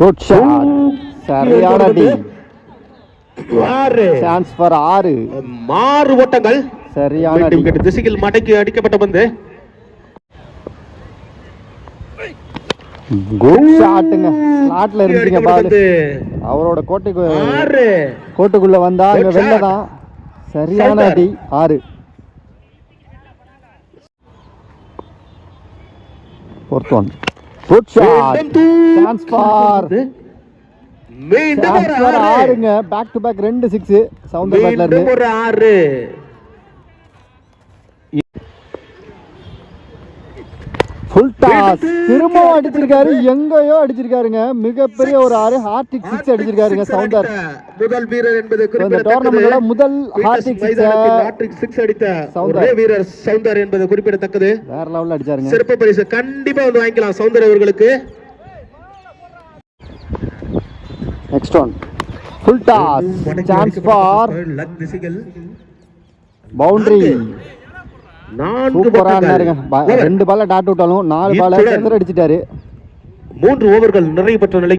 Good shot, சரியான அடி. 6 chance for 6. மாறு ஓட்டங்கள். சரியான அடி. விக்கெட் திசையில் மடக்கி அடிக்கப்பட்ட பந்து. குட் ஷாட்டுங்க. ஸ்லாட்ல இருந்துங்க பால். அவரோட கோட்டுக்குள்ள வந்தா இங்க வெளில தான். சரியான அடி. 6. Fourth one. Good shot. Chance for மீண்டும் ஒரு 6ங்க. பேக் டு பேக் 2 6 சவுண்டர் பேட்ல இருந்து. ஒரு 6. Full toss. திரும்ப அடிச்சிருக்காரு. எங்கயோ அடிச்சிருக்காருங்க. மிகப்பெரிய ஒரு 6 ஹார்டிக் 6 அடிச்சிருக்காருங்க சவுண்டர். முதல் வீரர் என்பது குறிப்பிடத்தக்கது. டோர்னமெண்ட்ல முதல் ஹார்டிக் 6 அடித்த ஒரே வீரர் சவுண்டர் என்பது குறிப்பிடத்தக்கது. வேற லெவல்ல அடிச்சாருங்க. சிறப்பு பரிசு கண்டிப்பா வந்து வாங்கிக்கலாம் சவுண்டர் அவர்களுக்கு. Next one. Full toss. Chance for luck திசைகள். பவுண்டரி. 4 பக்கங்க. 2 பால்ல டாட் விட்டாலும் 4 பால்ல செதற அடிச்சிட்டாரு. 3 ஓவர்கள் நிறைவு பெற்ற நிலை.